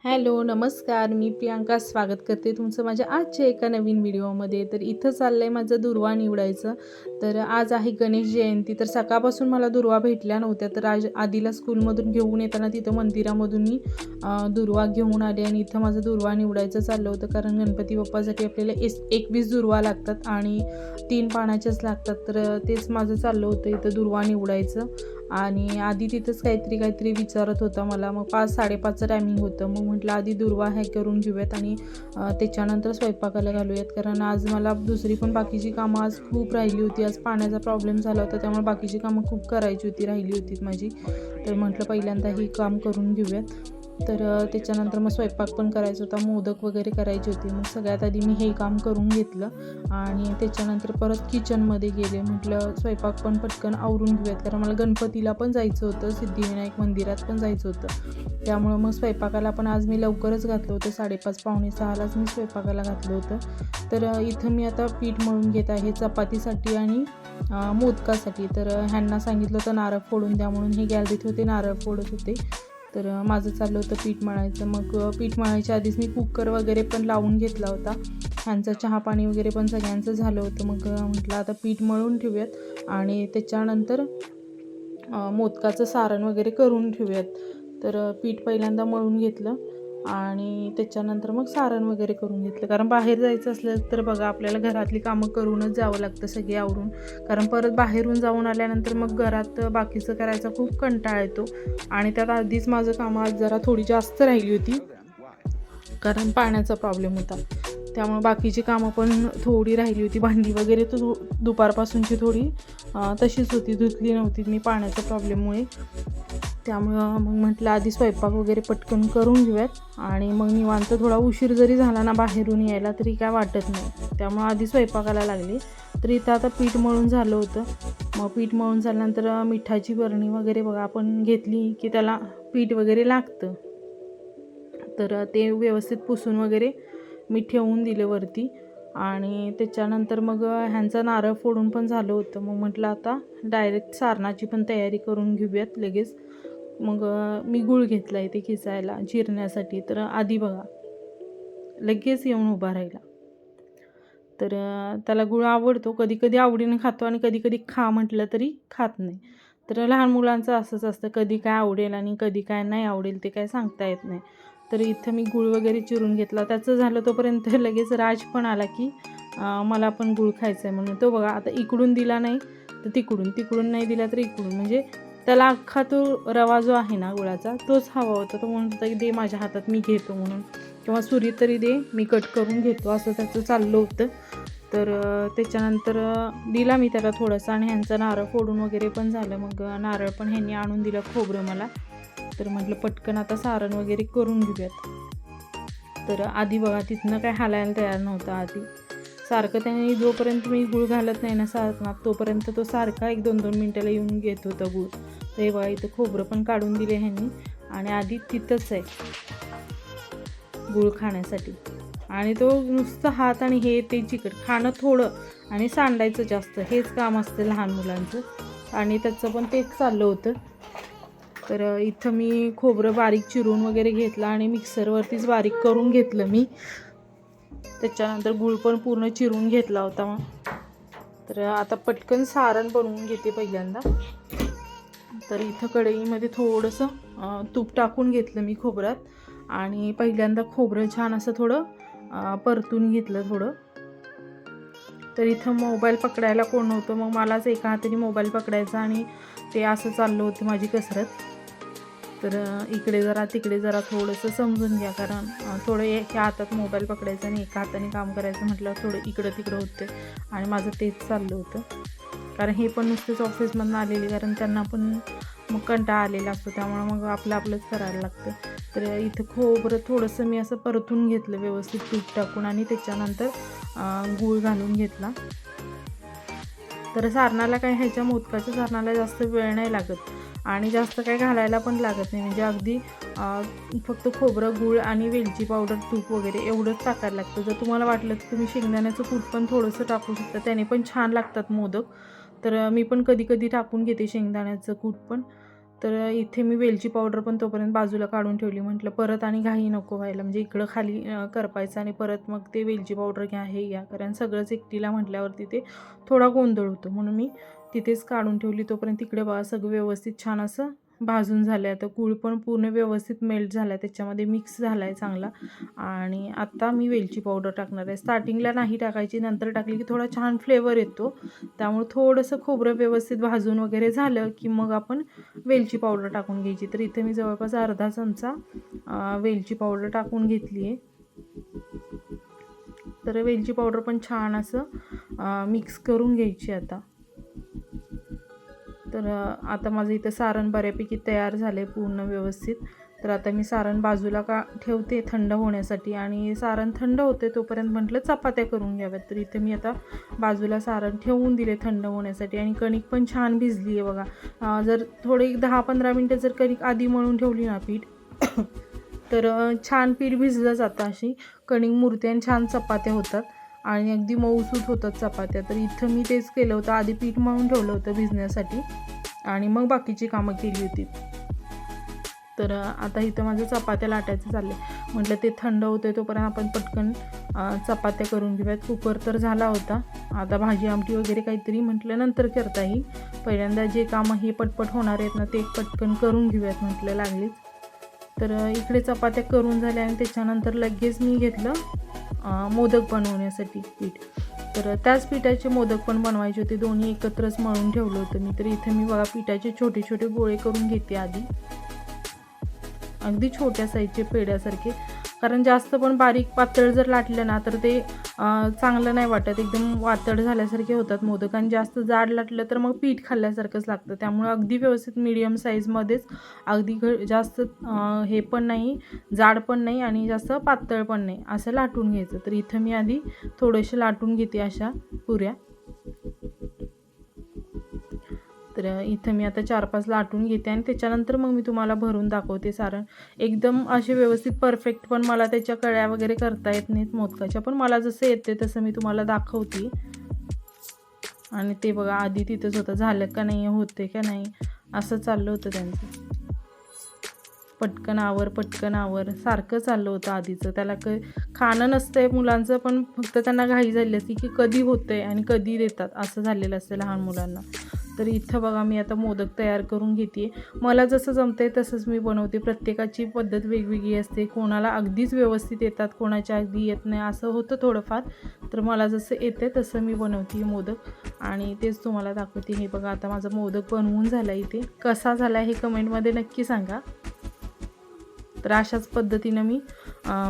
Hello, नमस्कार. मी प्रियांका स्वागत करते तुमचं माझ्या आजच्या एका नवीन व्हिडिओमध्ये. तर इथं चाललं आहे माझं दुर्वा निवडायचं. तर आज आहे गणेश जयंती. तर सकाळपासून मला दुर्वा भेटल्या नव्हत्या. तर आज आधीला स्कूलमधून घेऊन येताना तिथं मंदिरामधून मी दुर्वा घेऊन आले आणि इथं माझं दुर्वा निवडायचं चाललं होतं. कारण गणपती बाप्पासाठी आपल्याला 21 दुर्वा लागतात आणि 3 पानाच्याच लागतात. तर तेच माझं चाललं होतं इथं दुर्वा निवडायचं. आणि आधी तिथंच काहीतरी विचारत होता मला. मग 5-5:30चं टायमिंग होतं. मग म्हटलं आधी दुर्वा हे करून घेऊयात आणि त्याच्यानंतर स्वयंपाकाला घालूयात. कारण आज मला दुसरी पण बाकीची कामं आज खूप राहिली होती. आज पाण्याचा प्रॉब्लेम झाला होता, त्यामुळे बाकीची कामं खूप राहिली होती माझी. तर म्हटलं पहिल्यांदा ही काम करून घेऊयात. तर त्याच्यानंतर मग स्वयंपाक पण करायचा होता, मोदक वगैरे करायचे होते. मग सगळ्यात आधी मी हे काम करून घेतलं आणि त्याच्यानंतर परत किचनमध्ये गेले. म्हटलं स्वयंपाक पण पटकन आवरून घेऊयात, कारण मला गणपतीला पण जायचं होतं, सिद्धिविनायक मंदिरात पण जायचं होतं. त्यामुळं मग स्वयंपाकाला पण आज मी लवकरच घातलं होतं. 5:30 पावणे 6लाच मी स्वयंपाकाला घातलं होतं. तर इथं मी आता पीठ मळून घेत आहे चपातीसाठी आणि मोदकासाठी. तर ह्यांना सांगितलं होतं नारळ फोडून द्या म्हणून. हे गॅलरीत होते, नारळ फोडत होते. तर माझं चाललं होतं पीठ मळायचं. मग पीठ मळायच्या आधीच मी कुकर वगैरे पण लावून घेतला होता. ह्यांचं चहा पाणी वगैरे पण सगळ्यांचं झालं होतं. मग म्हटलं आता पीठ मळून ठेवूयात आणि त्याच्यानंतर मोदकाचं सारण वगैरे करून ठेवूयात. तर पीठ पहिल्यांदा मळून घेतलं आणि त्याच्यानंतर मग सारण वगैरे करून घेतलं. कारण बाहेर जायचं असलं तर बघा आपल्याला घरातली कामं करूनच जावं लागतं सगळे आवरून. कारण परत बाहेरून जाऊन आल्यानंतर मग घरात बाकीचं करायचा खूप कंटाळा येतो. आणि त्यात आधीच माझं कामं आज जरा थोडी जास्त राहिली होती, कारण पाण्याचा प्रॉब्लेम होता. त्यामुळे बाकीची कामं पण थोडी राहिली होती. भांडी वगैरे तर दुपारपासूनची थोडी तशीच होती, धुतली नव्हती मी पाण्याच्या प्रॉब्लेममुळे. त्यामुळं मग म्हटलं आधी स्वयंपाक वगैरे पटकन करून घेऊयात आणि मग निवांत. थोडा उशीर जरी झाला ना बाहेरून यायला तरी काय वाटत नाही, त्यामुळं आधी स्वयंपाकाला लागले. तर इथं आता पीठ मळून झालं होतं. मग पीठ मळून झाल्यानंतर मिठाची बरणी वगैरे बघा आपण घेतली की त्याला पीठ वगैरे लागतं. तर ते व्यवस्थित पुसून वगैरे मी ठेवून दिले वरती. आणि त्याच्यानंतर मग ह्यांचं नारळ फोडून पण झालं होतं. मग म्हटलं आता डायरेक्ट सारणाची पण तयारी करून घेऊयात लगेच. मग मी गूळ घेतला आहे ते खिसायला चिरण्यासाठी. तर आधी बघा लगेच येऊन उभा राहिला. तर त्याला गूळ आवडतो, कधी आवडीने खातो आणि कधी खा म्हटलं तरी खात नाही. तर लहान मुलांचं असंच असतं, कधी काय आवडेल आणि कधी काय नाही आवडेल ते काय सांगता येत नाही. तर इथं मी गूळ वगैरे चिरून घेतला. त्याचं झालं तोपर्यंत लगेच राज पण आला की मला पण गूळ खायचं आहे म्हणून. तो बघा आता इकडून दिला नाही तर तिकडून नाही दिला तर इकडून, म्हणजे त्याला अख्खा तो रवा जो आहे ना गुळाचा तोच हवा होता. तो म्हणत होता की दे माझ्या हातात, मी घेतो म्हणून, किंवा सुरी तरी दे मी कट करून घेतो, असं त्याचं चाललं होतं. तर त्याच्यानंतर दिला मी त्याला थोडंसं आणि ह्यांचं नारळ फोडून वगैरे पण झालं. मग नारळ पण ह्यांनी आणून दिलं, खोबरं मला. तर म्हटलं पटकन आता सारण वगैरे करून घेऊयात. तर आधी बघा तिथनं काय हालायला तयार नव्हता आधी. सारखं त्याने जोपर्यंत मी गूळ घालत नाही ना सारणात तोपर्यंत तो सारखा 1-2 मिनटाला येऊन घेत होता गूळ. तर हे बघा इथं खोबरं पण काढून दिले ह्यांनी आणि आधी तिथंच आहे गूळ खाण्यासाठी. आणि तो नुसतं हात आणि हे ते चिकट खाणं थोडं आणि सांडायचं जास्त, हेच काम असतं लहान मुलांचं. आणि त्याचं पण तेच चाललं होतं. तर इथं मी खोबरं बारीक चिरून वगैरे घेतलं आणि मिक्सरवरतीच बारीक करून घेतलं मी. त्याच्यानंतर गूळ पण पूर्ण चिरून घेतला होता. मग तर आता पटकन सारण बनवून घेते पहिल्यांदा. तर इथं कढईमध्ये थोडंसं तूप टाकून घेतलं मी खोबऱ्यात आणि पहिल्यांदा खोबरं छान असं थोडं परतून घेतलं थोडं. तर इथं मोबाईल पकडायला कोण नव्हतं, मग मलाच एका हाताने मोबाईल पकडायचा आणि ते असं चाललं होतं माझी कसरत. तर इकडे जरा तिकडे जरा थोडंसं समजून घ्या, कारण थोडं एका हातात मोबाईल पकडायचा आणि एका हाताने काम करायचं म्हटलं थोडं इकडं तिकडं होतं आणि माझं तेच चाललं होतं. कारण हे पण नुसतेच ऑफिसमधून आलेले, कारण त्यांना पण मग कंटाळा आलेला असतो, त्यामुळे मग आपलंच करायला लागतं. तर इथं खोबरं थोडंसं मी असं परतून घेतलं व्यवस्थित तूप टाकून आणि त्याच्यानंतर गूळ घालून घेतला. तर सारणाला काय ह्याच्या मोदकाच्या सारणाला जास्त वेळ नाही लागत आणि जास्त काय घालायला पण लागत नाही, म्हणजे अगदी फक्त खोबरं, गूळ आणि वेलची पावडर, तूप वगैरे एवढंच टाकायला लागतं. जर तुम्हाला वाटलं तर तुम्ही शेंगदाण्याचं कूट पण थोडंसं टाकू शकता, त्याने पण छान लागतात मोदक. तर मी पण कधी टाकून घेते शेंगदाण्याचं कूट पण. तर इथे मी वेलची पावडर पण तोपर्यंत बाजूला काढून ठेवली. म्हटलं परत आणि घाई नको व्हायला, म्हणजे इकडं खाली करपायचं आणि परत मग ते वेलची पावडर घ्या हे घ्या, कारण सगळंच एकटीला म्हटल्यावरती ते थोडा गोंधळ होतो. म्हणून मी तिथेच काढून ठेवली. तोपर्यंत तिकडे बघा सगळं व्यवस्थित छान असं भाजून झालं आहे. आता गूळ पण पूर्ण व्यवस्थित मेल्ट झाला आहे, त्याच्यामध्ये मिक्स झाला आहे चांगला. आणि आता मी वेलची पावडर टाकणार आहे. स्टार्टिंगला नाही टाकायची, नंतर टाकली की थोडा छान फ्लेवर येतो. त्यामुळे थोडंसं खोबरं व्यवस्थित भाजून वगैरे झालं की मग आपण वेलची पावडर टाकून घ्यायची. तर इथे मी जवळपास अर्धा चमचा वेलची पावडर टाकून घेतली आहे. तर वेलची पावडर पण छान असं मिक्स करून घ्यायची आता. तर आता माझं इथं सारण बऱ्यापैकी तयार झालं आहे पूर्ण व्यवस्थित. तर आता मी सारण बाजूला ठेवते थंड होण्यासाठी, आणि सारण थंड होते तोपर्यंत म्हटलं चपात्या करून घ्याव्यात. तर इथे मी आता बाजूला सारण ठेवून दिले थंड होण्यासाठी, आणि कणिक पण छान भिजली आहे बघा. जर थोडे 10-15 मिनटं जर कणिक आधी मळून ठेवली ना पीठ तर छान पीठ भिजलं जातं, अशी कणिक मुरते आणि छान चपात्या होतात आणि अगदी मऊसूत होतात चपात्या. तर इथं मी तेच केलं होतं, आधी पीठ मळून ठेवलं होतं भिजण्यासाठी आणि मग बाकीची कामं केली होती. तर आता इथं माझं चपात्या लाटायचं चाललं आहे. म्हटलं ते थंड होते तोपर्यंत आपण पटकन चपात्या करून घेऊयात. कुकर तर झाला होता, आता भाजी आमटी वगैरे काहीतरी म्हटलं नंतर करता येईल. पहिल्यांदा जे कामं हे पटपट होणार आहेत ना ते पटकन करून घेऊयात म्हटलं लागलीच. तर इकडे चपात्या करून झाल्या आणि त्याच्यानंतर लगेच मी घेतलं मोदक बनवण्यासाठी पीठ. तर त्याच पिठाचे मोदक पण बनवायचे होते, दोन्ही एकत्रच मळून ठेवलं होतं मी. तर इथे मी बघा पिठाचे छोटे छोटे गोळे करून घेते आधी, अगदी छोट्या साईजचे पेड्यासारखे, कारण जास्त पण बारीक पातळ जर लाटलं ना तर ते चांगलं नाही वाटत, एकदम वातड झाल्यासारखे होतात मोदक. आणि जास्त जाड लाटलं तर मग पीठ खाल्ल्यासारखंच लागतं. त्यामुळे अगदी व्यवस्थित मीडियम साईजमध्येच, अगदी जास्त हे पण नाही, जाड पण नाही आणि जास्त पातळ पण नाही, असं लाटून घ्यायचं. तर इथं मी आधी थोडेसे लाटून घेते अशा पुऱ्या. तर इथं मी आता 4-5 लाटून घेते आणि त्याच्यानंतर मग मी तुम्हाला भरून दाखवते सारण. एकदम असे व्यवस्थित परफेक्ट पण मला त्याच्या कळ्या वगैरे करता येत नाहीत मोदकाच्या, पण मला जसं येते तसं मी तुम्हाला दाखवते. आणि ते बघा आधी तिथंच होतं, झालं का नाही, होते का नाही, असं चाललं होतं त्यांचं. पटकन आवर सारखं चाललं होतं आधीचं. त्याला खाणं नसतंय मुलांचं, पण फक्त त्यांना घाई झाली असती की कधी होतंय आणि कधी देतात, असं झालेलं असतं लहान मुलांना. तर इथं बघा मी आता मोदक तयार करून घेते. मला जसं जमतंय तसंच मी बनवते. प्रत्येकाची पद्धत वेगवेगळी असते, कोणाला अगदीच व्यवस्थित येतात, कोणाच्या अगदी येत नाही, असं होतं थोडंफार. तर मला जसं येते तसं मी बनवते मोदक आणि तेच तुम्हाला दाखवते. हे बघा आता माझा मोदक बनवून झाला. इथे कसा झाला हे कमेंटमध्ये नक्की सांगा. तर अशाच पद्धतीनं मी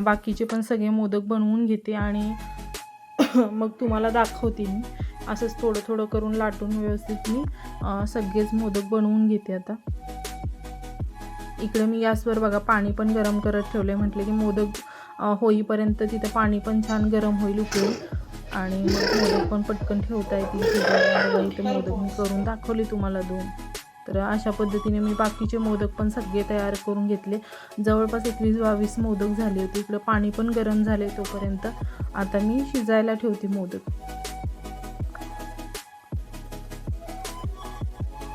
बाकीचे पण सगळे मोदक बनवून घेते आणि मग तुम्हाला दाखवते. मी असंच थोडं थोडं करून लाटून व्यवस्थित मी सगळेच मोदक बनवून घेते. आता इकडे मी गॅसवर बघा पाणी पण गरम करत ठेवले. म्हटले की मोदक होईपर्यंत तिथं पाणी पण छान गरम होईल उकळून, आणि मग मोदक पण पटकन ठेवता येतील. इथे मोदक मी करून दाखवले तुम्हाला 2. तर अशा पद्धतीने मी बाकीचे मोदक पण सगळे तयार करून घेतले. जवळपास 21-22 मोदक झाले होते. इकडं पाणी पण गरम झाले तोपर्यंत आता मी शिजायला ठेवते मोदक.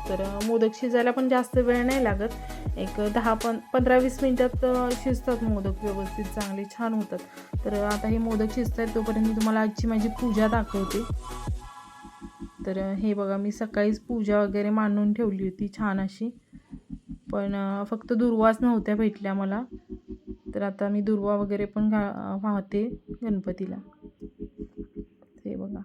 तर मोदक शिजायला पण जास्त वेळ नाही लागत, एक 10-15-20 मिनटात शिजतात मोदक, व्यवस्थित चांगले छान होतात. तर आता हे मोदक शिजत आहेत तोपर्यंत मी तुम्हाला आजची माझी पूजा दाखवते. तर हे बघा मी सकाळीच पूजा वगैरे मांडून ठेवली होती छान अशी, पण फक्त दुर्वाच नव्हत्या भेटल्या मला. तर आता मी दुर्वा वगैरे पण वाहते गणपतीला. हे बघा,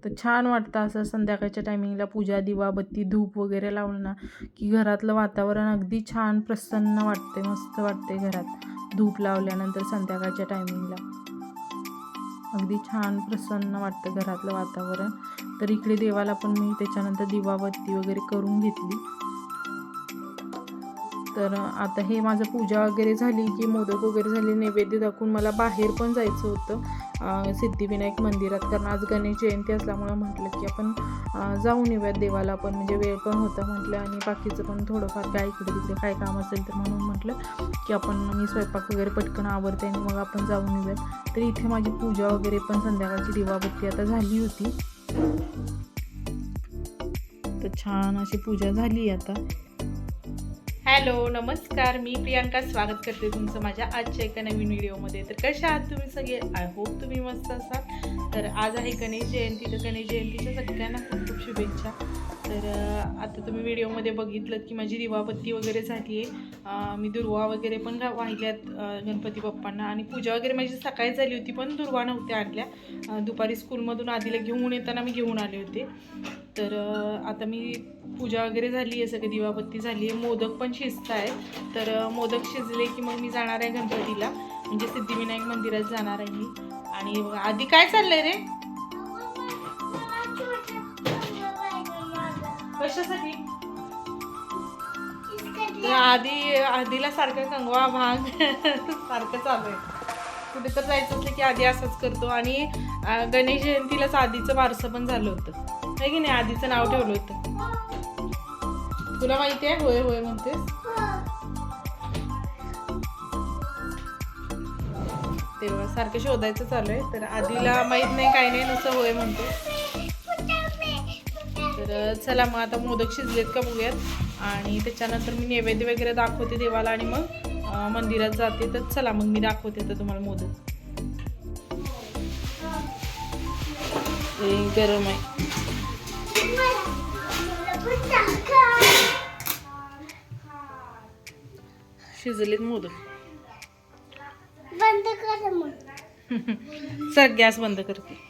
तर छान वाटतं असं संध्याकाळच्या टायमिंगला पूजा, दिवाबत्ती, धूप वगैरे लावलं ना की घरातलं वातावरण अगदी छान प्रसन्न वाटते, मस्त वाटते घरात. धूप लावल्यानंतर संध्याकाळच्या टायमिंगला अगदी छान प्रसन्न वाटतं घरातलं वातावरण. तर इकडे देवाला पण मी त्याच्यानंतर दिवाबत्ती वगैरे करून घेतली. तर आता हे माझं पूजा वगैरे झाली की मोदक वगैरे झाले, नैवेद्य दाखवून मला बाहेर पण जायचं होतं सिद्धिविनायक मंदिरात, कारण आज गणेश जयंती असल्यामुळं म्हटलं की आपण जाऊन येऊयात देवाला पण, म्हणजे वेळ पण होता म्हटलं आणि बाकीचं पण थोडंफार काय इकडे तिकडे काय काम असेल तर, म्हणून म्हटलं की मी स्वयंपाक वगैरे पटकन आवरते आणि मग आपण जाऊन येऊयात. तर इथे माझी पूजा वगैरे पण संध्याकाळची दिवाबत्ती आता झाली होती. तर छान अशी पूजा झाली आता. हॅलो नमस्कार, मी प्रियांका स्वागत करते तुमचं माझ्या आजच्या एका नवीन व्हिडिओमध्ये. तर कशा आहात तुम्ही सगळे? आय होप तुम्ही मस्त असाल. तर आज आहे गणेश जयंती. तर गणेश जयंतीच्या सगळ्यांना खूप खूप शुभेच्छा. तर आता तुम्ही व्हिडिओमध्ये बघितलं की माझी दिवाबत्ती वगैरे झाली आहे. मी दुर्वा वगैरे पण वाहिल्यात गणपती बाप्पांना, आणि पूजा वगैरे माझी सकाळी झाली होती, पण दुर्वा नव्हत्या आणल्या. दुपारी स्कूलमधून आधीला घेऊन येताना मी घेऊन आले होते. तर आता मी पूजा वगैरे झाली आहे, सगळी दिवाबत्ती झाली आहे, मोदक पण शिजत आहे. तर मोदक शिजले की मग मी जाणार आहे गणपतीला, म्हणजे सिद्धिविनायक मंदिरात जाणार आहे मी. आणि आधी काय चाललंय रे? कशासाठी? आधीला सारखं कंगवा भांग सारखं चालू आहे. कुठे तर जायचं असलं की आधी असंच करतो. आणि गणेश जयंतीलाच आधीचं वारसं पण झालं होतं, आहे की नाही? आधीचं नाव ठेवलं होतं. तुला माहिती आहे? होय होय म्हणतेस. तेव्हा सारखं शोधायचं चालू आहे. तर आधीला माहित नाही काय नाही, नुसतं होय म्हणते. तर चला मग आता मोदक शिजलेत का बघूयात, आणि त्याच्यानंतर मी नैवेद्य वगैरे दाखवते देवाला, आणि मग मंदिरात जाते. तर चला मग मी दाखवते तर तुम्हाला मोदक. गरम आहे. शिजलेत मोदक. बंद कर मग. सर गॅस बंद करते.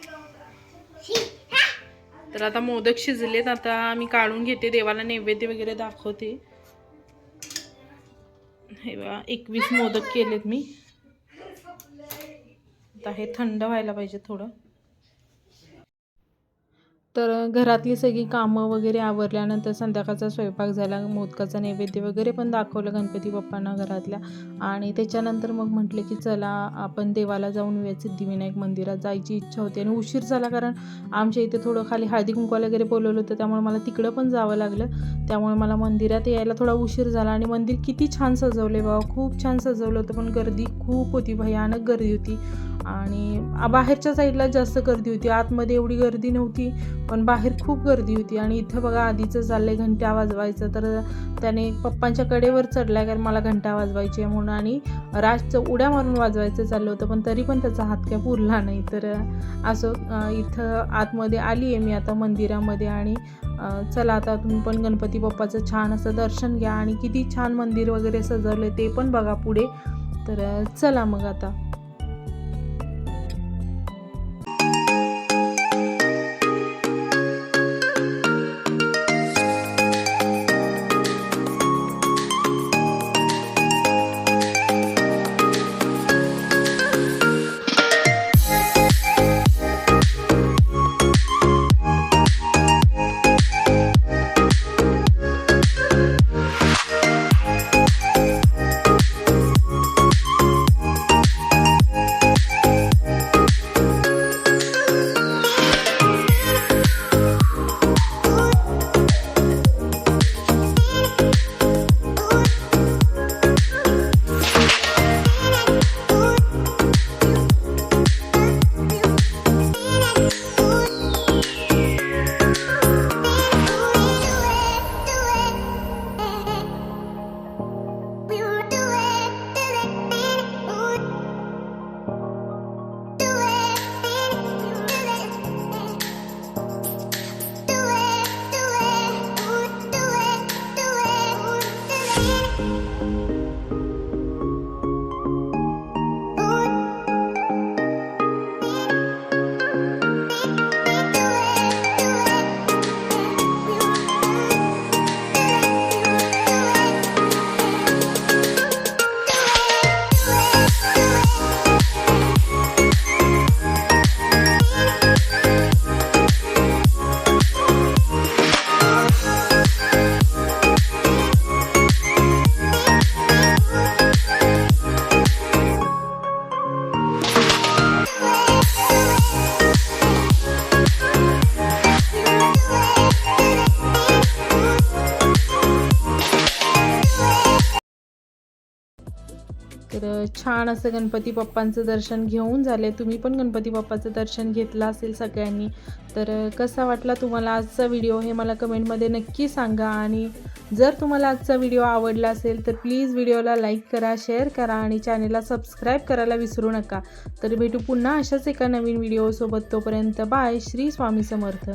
तर आता मोदक शिजलेत, आता मी काढून घेते, देवाला नैवेद्य वगैरे दाखवते. हे बघा 21 मोदक केलेत मी. आता हे थंड व्हायला पाहिजे थोडं. तर घरातली सगळी कामं वगैरे आवरल्यानंतर संध्याकाळचा स्वयंपाक झाला, मोदकाचा नैवेद्य वगैरे पण दाखवलं गणपती बाप्पांना घरातल्या. आणि त्याच्यानंतर मग म्हटलं की चला आपण देवाला जाऊन येऊया, सिद्धिविनायक मंदिरात जायची इच्छा होती. आणि उशीर झाला, कारण आमच्या इथे थोडं खाली हळदी कुंकवाला वगैरे बोलवलं होतं, त्यामुळे मला तिकडं पण जावं लागलं. त्यामुळे मला मंदिरात यायला थोडा उशीर झाला. आणि मंदिर किती छान सजवले बाबा, खूप छान सजवलं होतं, पण गर्दी खूप होती, भयानक गर्दी होती. आणि बाहेरच्या साईडला जास्त गर्दी होती, आतमध्ये एवढी गर्दी नव्हती, पण बाहेर खूप गर्दी होती. आणि इथं बघा आधीचं चाललंय घंटा वाजवायचं. तर त्याने पप्पांच्या कडेवर चढलाय, कारण मला घंटा वाजवायची आहे म्हणून, आणि राजचं उड्या मारून वाजवायचं चाललं होतं, पण तरी पण त्याचा हात काय पुरला नाही. तर असं इथं आतमध्ये आली आहे मी आता मंदिरामध्ये. आणि चला आता तुम्ही पण गणपती बाप्पाचं छान असं दर्शन घ्या, आणि किती छान मंदिर वगैरे सजवलं ते पण बघा पुढे. तर चला मग आता. तर छान असं गणपती बाप्पांचं दर्शन घेऊन झाले. तुम्ही पण गणपती बाप्पाचं दर्शन घेतलं असेल सगळ्यांनी. तर कसा वाटला तुम्हाला आजचा व्हिडिओ हे मला कमेंटमध्ये नक्की सांगा. आणि जर तुम्हाला आजचा व्हिडिओ आवडला असेल तर प्लीज व्हिडिओला लाईक करा, शेअर करा आणि चॅनलला सबस्क्राईब करायला विसरू नका. तर भेटू पुन्हा अशाच एका नवीन व्हिडिओसोबत. तोपर्यंत बाय. श्री स्वामी समर्थ.